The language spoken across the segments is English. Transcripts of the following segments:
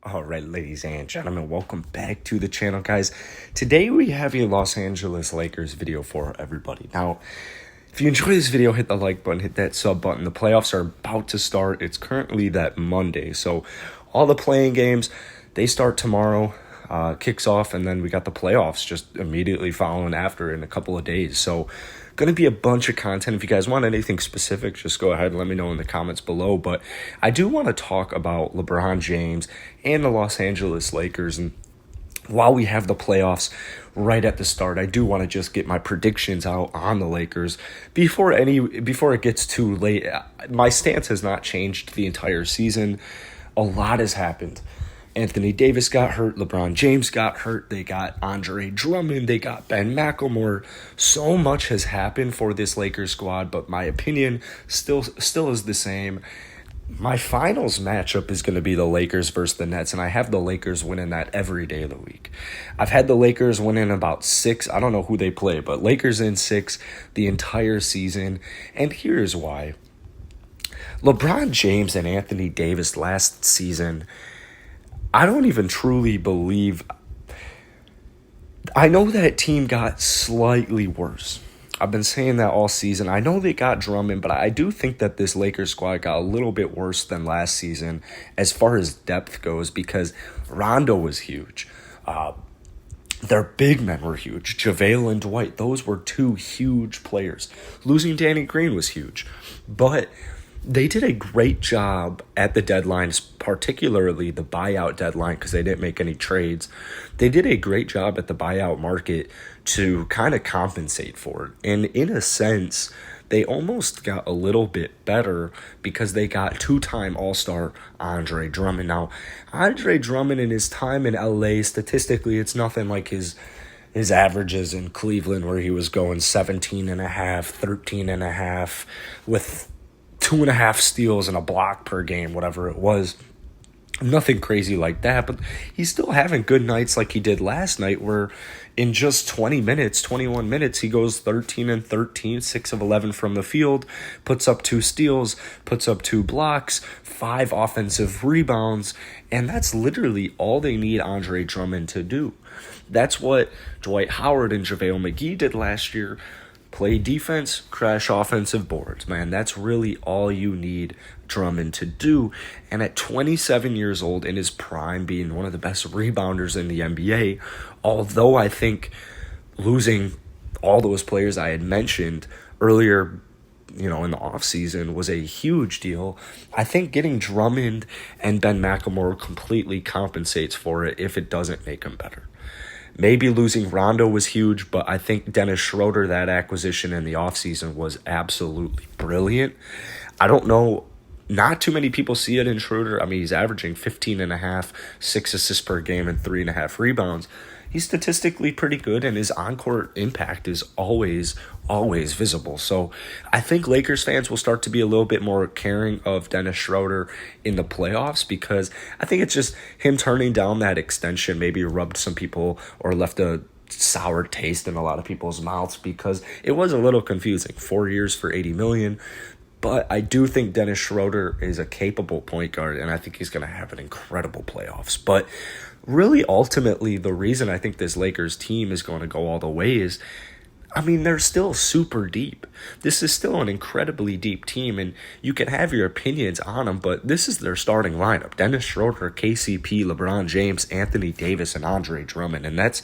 All right, ladies and gentlemen, welcome back to the channel, guys. Today we have a Los Angeles Lakers video for everybody. Now, if you enjoy this video, hit the like button, hit that sub button. The playoffs are about to start. It's currently that Monday, so all the playing games, they start tomorrow, kicks off, and then we got the playoffs just immediately following after in a couple of days. So going to be a bunch of content. If you guys want anything specific, just go ahead and let me know in the comments below. But I do want to talk about LeBron James and the Los Angeles Lakers. And while we have the playoffs right at the start, I do want to just get my predictions out on the Lakers before it gets too late. My stance has not changed the entire season. A lot has happened. Anthony Davis got hurt. LeBron James got hurt. They got Andre Drummond. They got Ben McLemore. So much has happened for this Lakers squad, but my opinion still is the same. My finals matchup is going to be the Lakers versus the Nets, and I have the Lakers winning that every day of the week. I've had the Lakers winning about 6. I don't know who they play, but Lakers in 6 the entire season, and here's why. LeBron James and Anthony Davis last season, I don't even truly believe. I know that team got slightly worse. I've been saying that all season. I know they got Drummond, but I do think that this Lakers squad got a little bit worse than last season as far as depth goes because Rondo was huge. Their big men were huge. JaVale and Dwight, those were 2 huge players. Losing Danny Green was huge. But they did a great job at the deadlines, particularly the buyout deadline, because they didn't make any trades. They did a great job at the buyout market to kind of compensate for it. And in a sense, they almost got a little bit better because they got 2-time All-Star Andre Drummond. Now, Andre Drummond in his time in LA, statistically, it's nothing like his averages in Cleveland where he was going 17.5, 13.5 with 2.5 steals and a block per game, whatever it was. Nothing crazy like that, but he's still having good nights like he did last night where in just 21 minutes, he goes 13 and 13, 6 of 11 from the field, puts up 2 steals, puts up 2 blocks, 5 offensive rebounds, and that's literally all they need Andre Drummond to do. That's what Dwight Howard and JaVale McGee did last year. Play defense, crash offensive boards, man. That's really all you need Drummond to do. And at 27 years old, in his prime, being one of the best rebounders in the NBA, although I think losing all those players I had mentioned earlier, in the offseason was a huge deal, I think getting Drummond and Ben McLemore completely compensates for it if it doesn't make him better. Maybe losing Rondo was huge, but I think Dennis Schroeder, that acquisition in the offseason was absolutely brilliant. I don't know, not too many people see it in Schroeder. I mean, he's averaging 15.5, 6 assists per game, and 3.5 rebounds. He's statistically pretty good, and his on-court impact is always visible. So I think Lakers fans will start to be a little bit more caring of Dennis Schroeder in the playoffs because I think it's just him turning down that extension maybe rubbed some people or left a sour taste in a lot of people's mouths because it was a little confusing. 4 years for $80 million. But I do think Dennis Schroeder is a capable point guard, and I think he's going to have an incredible playoffs. But really, ultimately, the reason I think this Lakers team is going to go all the way is, they're still super deep. This is still an incredibly deep team, and you can have your opinions on them, but this is their starting lineup. Dennis Schroeder, KCP, LeBron James, Anthony Davis, and Andre Drummond, and that's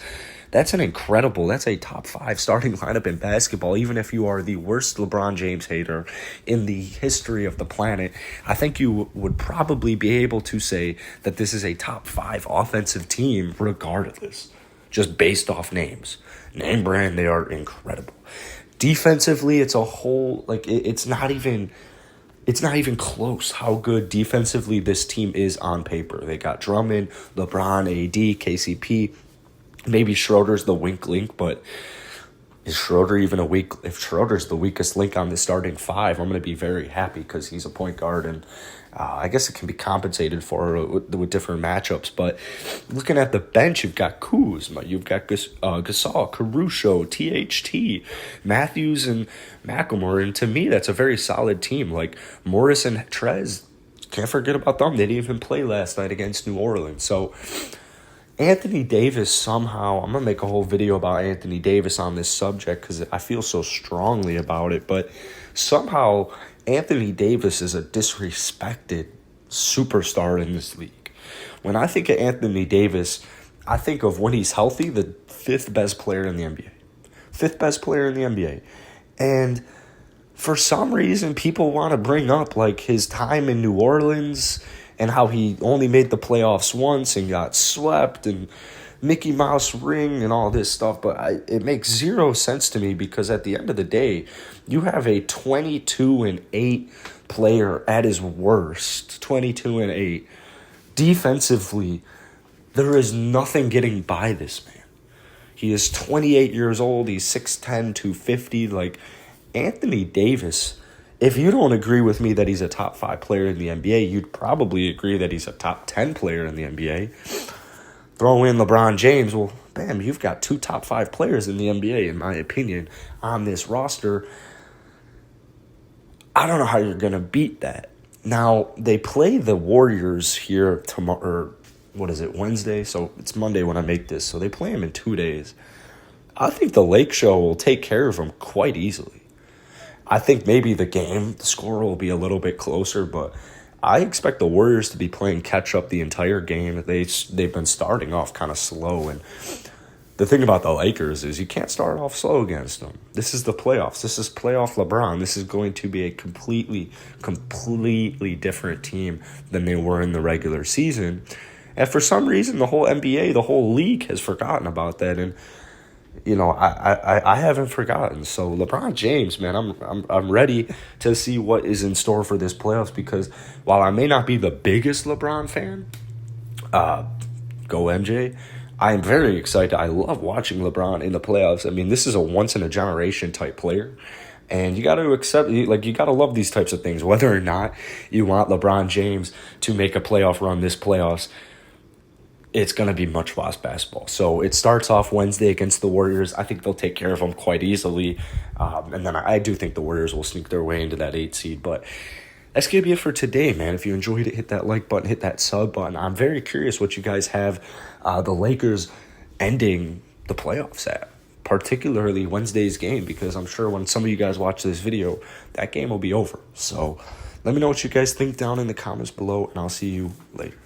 a top 5 starting lineup in basketball. Even if you are the worst LeBron James hater in the history of the planet, I think you would probably be able to say that this is a top 5 offensive team regardless, just based off names. Name brand, they are incredible. Defensively, it's a whole, it's not even close how good defensively this team is on paper. They got Drummond, LeBron, AD, KCP. Maybe Schroeder's the weak link, but is Schroeder even a weak? If Schroeder's the weakest link on the starting 5, I'm going to be very happy because he's a point guard, and I guess it can be compensated for with different matchups. But looking at the bench, you've got Kuzma, you've got Gasol, Caruso, THT, Matthews, and McLemore, and to me, that's a very solid team. Like Morris and Trez can't forget about them. They didn't even play last night against New Orleans. So Anthony Davis somehow, I'm going to make a whole video about Anthony Davis on this subject because I feel so strongly about it, but somehow Anthony Davis is a disrespected superstar in this league. When I think of Anthony Davis, I think of when he's healthy, the fifth best player in the NBA. Fifth best player in the NBA. And for some reason, people want to bring up like his time in New Orleans and how he only made the playoffs once and got swept and Mickey Mouse ring and all this stuff. But it makes zero sense to me because at the end of the day, you have a 22-8 player at his worst. 22-8. Defensively, there is nothing getting by this man. He is 28 years old. He's 6'10", 250. Like, Anthony Davis, if you don't agree with me that he's a top 5 player in the NBA, you'd probably agree that he's a top 10 player in the NBA. Throw in LeBron James, well, bam, you've got 2 top 5 players in the NBA, in my opinion, on this roster. I don't know how you're going to beat that. Now, they play the Warriors here tomorrow, Wednesday? So it's Monday when I make this. So they play them in 2 days. I think the Lake Show will take care of them quite easily. I think maybe the score will be a little bit closer, but I expect the Warriors to be playing catch-up the entire game. They've been starting off kind of slow, and the thing about the Lakers is you can't start off slow against them. This is the playoffs. This is playoff LeBron. This is going to be a completely different team than they were in the regular season. And for some reason, the whole NBA, the whole league has forgotten about that, and I haven't forgotten. So LeBron James, man, I'm ready to see what is in store for this playoffs because while I may not be the biggest LeBron fan, go MJ, I am very excited. I love watching LeBron in the playoffs. I mean, this is a once-in-a-generation type player. And you got to accept, you got to love these types of things. Whether or not you want LeBron James to make a playoff run this playoffs, it's going to be much worse basketball. So it starts off Wednesday against the Warriors. I think they'll take care of them quite easily. And then I do think the Warriors will sneak their way into that 8 seed. But that's going to be it for today, man. If you enjoyed it, hit that like button, hit that sub button. I'm very curious what you guys have the Lakers ending the playoffs at, particularly Wednesday's game, because I'm sure when some of you guys watch this video, that game will be over. So let me know what you guys think down in the comments below, and I'll see you later.